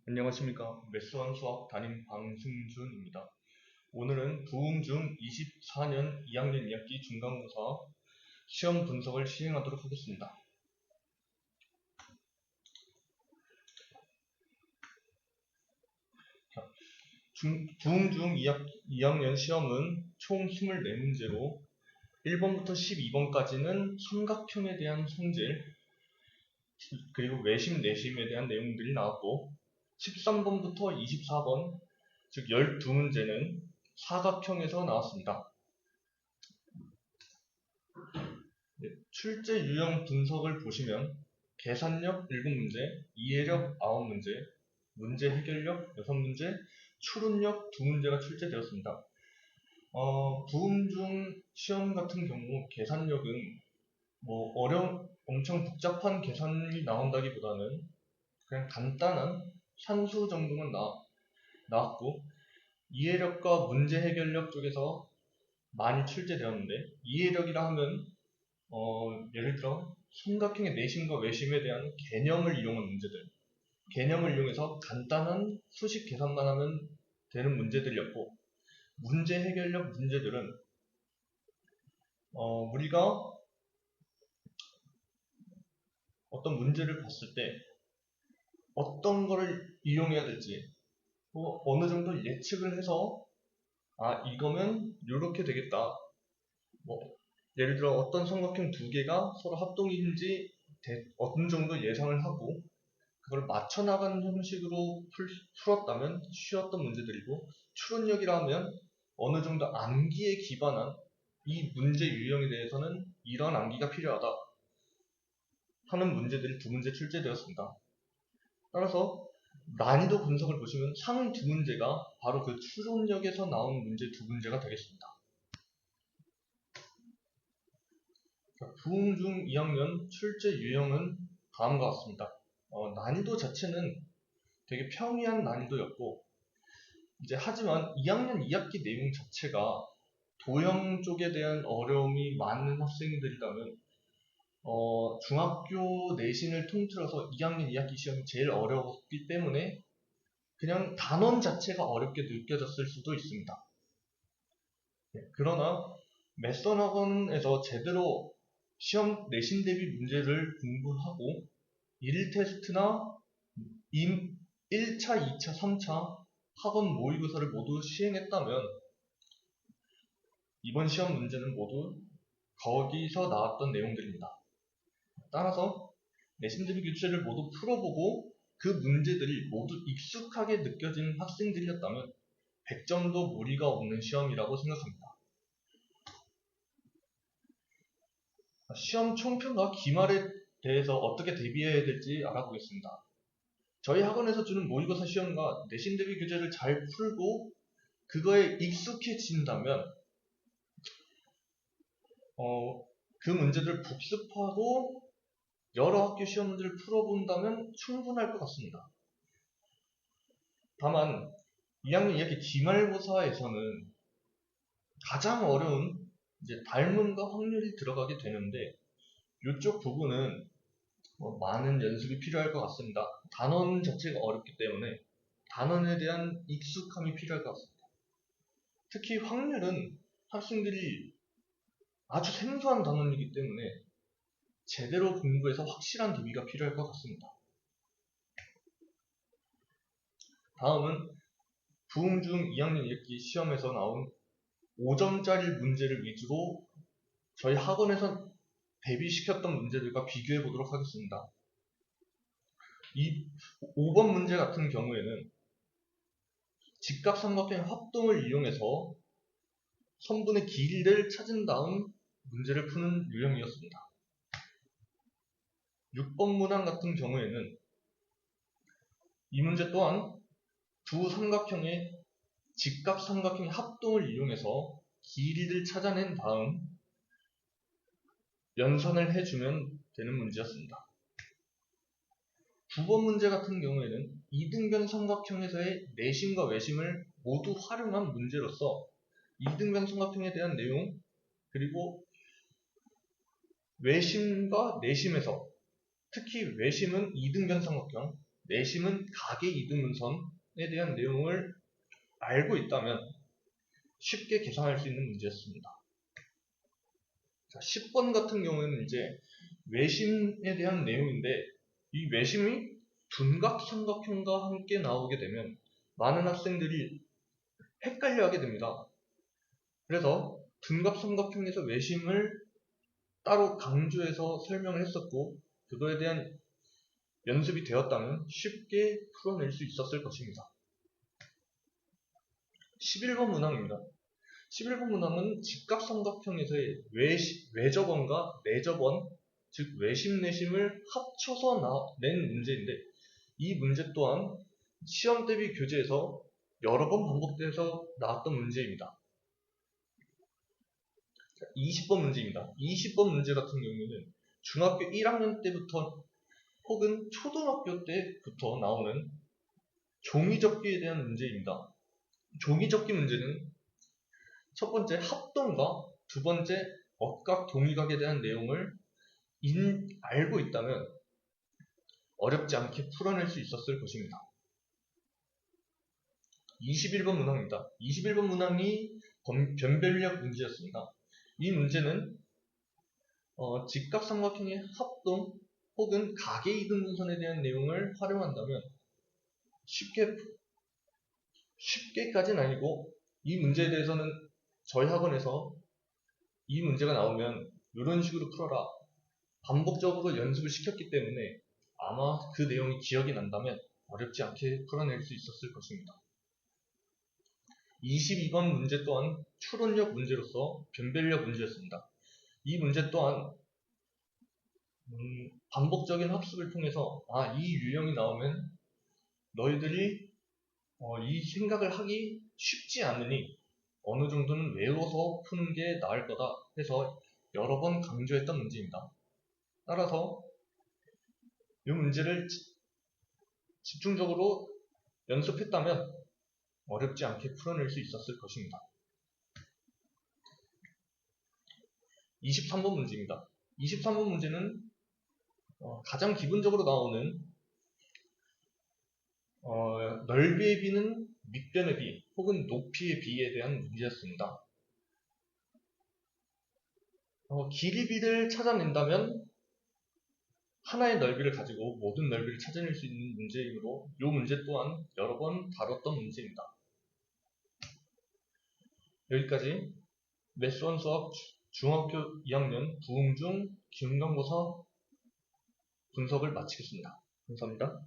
안녕하십니까. 매스원 수학 담임 방승준입니다. 오늘은 부흥중 24년 2학년 2학기 중간고사 시험 분석을 시행하도록 하겠습니다. 부흥중 2학년 시험은 총 24문제로 1번부터 12번까지는 삼각형에 대한 성질, 그리고 외심, 내심에 대한 내용들이 나왔고 13번부터 24번, 즉 12문제는 사각형에서 나왔습니다. 출제 유형 분석을 보시면 계산력 7문제, 이해력 9문제, 문제 해결력 6문제, 추론력 2문제가 출제되었습니다. 부음중 시험 같은 경우 계산력은 엄청 복잡한 계산이 나온다기보다는 그냥 간단한 산수 정도만 나왔고, 이해력과 문제 해결력 쪽에서 많이 출제되었는데, 이해력이라 하면 예를 들어 삼각형의 내심과 외심에 대한 개념을 이용한 문제들, 개념을 이용해서 간단한 수식 계산만 하면 되는 문제들이었고, 문제 해결력 문제들은 우리가 어떤 문제를 봤을 때 어떤 거를 이용해야 될지 어느 정도 예측을 해서 이거면 이렇게 되겠다. 예를 들어 어떤 삼각형 두 개가 서로 합동인지 어느 정도 예상을 하고 그걸 맞춰나가는 형식으로 풀었다면 쉬웠던 문제들이고, 추론력이라 하면 어느 정도 암기에 기반한 이 문제 유형에 대해서는 이런 암기가 필요하다 하는 문제들이 2문제 출제되었습니다. 따라서 난이도 분석을 보시면 상위 2문제가 바로 그 추론력에서 나온 문제 2문제가 되겠습니다. 부흥중 2학년 출제 유형은 다음과 같습니다. 난이도 자체는 되게 평이한 난이도였고, 하지만 2학년 2학기 내용 자체가 도형 쪽에 대한 어려움이 많은 학생들이라면 중학교 내신을 통틀어서 2학년 2학기 시험이 제일 어려웠기 때문에 그냥 단원 자체가 어렵게 느껴졌을 수도 있습니다. 그러나 매선 학원에서 제대로 시험 내신 대비 문제를 공부하고 1 테스트나 1차, 2차, 3차 학원 모의고사를 모두 시행했다면 이번 시험 문제는 모두 거기서 나왔던 내용들입니다. 따라서 내신 대비 교재를 모두 풀어보고 그 문제들이 모두 익숙하게 느껴진 학생들이었다면 100점도 무리가 없는 시험이라고 생각합니다. 시험 총평과 기말에 대해서 어떻게 대비해야 될지 알아보겠습니다. 저희 학원에서 주는 모의고사 시험과 내신 대비 교재를 잘 풀고 그거에 익숙해진다면 그 문제들을 복습하고 여러 학교 시험 문제를 풀어본다면 충분할 것 같습니다. 다만 2학년 2학기 기말고사에서는 가장 어려운 발문과 확률이 들어가게 되는데 이쪽 부분은 많은 연습이 필요할 것 같습니다. 단원 자체가 어렵기 때문에 단원에 대한 익숙함이 필요할 것 같습니다. 특히 확률은 학생들이 아주 생소한 단원이기 때문에 제대로 공부해서 확실한 대비가 필요할 것 같습니다. 다음은 부흥중 2학년 2학기 시험에서 나온 5점짜리 문제를 위주로 저희 학원에서 대비시켰던 문제들과 비교해 보도록 하겠습니다. 이 5번 문제 같은 경우에는 직각삼각형 합동을 이용해서 선분의 길이를 찾은 다음 문제를 푸는 유형이었습니다. 6번 문항 같은 경우에는 이 문제 또한 두 삼각형의 직각삼각형의 합동을 이용해서 길이를 찾아낸 다음 연산을 해주면 되는 문제였습니다. 9번 문제 같은 경우에는 이등변 삼각형에서의 내심과 외심을 모두 활용한 문제로서 이등변 삼각형에 대한 내용, 그리고 외심과 내심에서 특히 외심은 이등변 삼각형, 내심은 가계 이등분선에 대한 내용을 알고 있다면 쉽게 계산할 수 있는 문제였습니다. 자, 10번 같은 경우에는 이제 외심에 대한 내용인데, 이 외심이 둔각삼각형과 함께 나오게 되면 많은 학생들이 헷갈려 하게 됩니다. 그래서 둔각삼각형에서 외심을 따로 강조해서 설명을 했었고, 그거에 대한 연습이 되었다면 쉽게 풀어낼 수 있었을 것입니다. 11번 문항입니다. 11번 문항은 직각삼각형에서의 외접원과 내접원, 즉 외심 내심을 합쳐서 낸 문제인데, 이 문제 또한 시험 대비 교재에서 여러 번 반복돼서 나왔던 문제입니다. 20번 문제입니다. 20번 문제 같은 경우에는 중학교 1학년 때부터 혹은 초등학교 때부터 나오는 종이접기에 대한 문제입니다. 종이접기 문제는 첫 번째 합동과 두 번째 억각 동위각에 대한 내용을 알고 있다면 어렵지 않게 풀어낼 수 있었을 것입니다. 21번 문항입니다. 21번 문항이 변별력 문제였습니다. 이 문제는 직각삼각형의 합동 혹은 가계 이등분선에 대한 내용을 활용한다면 쉽게까지는 아니고, 이 문제에 대해서는 저희 학원에서 이 문제가 나오면 이런 식으로 풀어라 반복적으로 연습을 시켰기 때문에 아마 그 내용이 기억이 난다면 어렵지 않게 풀어낼 수 있었을 것입니다. 22번 문제 또한 추론력 문제로서 변별력 문제였습니다. 이 문제 또한 반복적인 학습을 통해서 이 유형이 나오면 너희들이 이 생각을 하기 쉽지 않으니 어느 정도는 외워서 푸는 게 나을 거다 해서 여러 번 강조했던 문제입니다. 따라서 이 문제를 집중적으로 연습했다면 어렵지 않게 풀어낼 수 있었을 것입니다. 23번 문제입니다. 23번 문제는 가장 기본적으로 나오는 넓이의 비는 밑변의 비 혹은 높이의 비에 대한 문제였습니다. 길이 비를 찾아낸다면 하나의 넓이를 가지고 모든 넓이를 찾아낼 수 있는 문제이므로 이 문제 또한 여러 번 다뤘던 문제입니다. 여기까지 매스1 수학 중학교 2학년 부흥중 기운강고사 분석을 마치겠습니다. 감사합니다.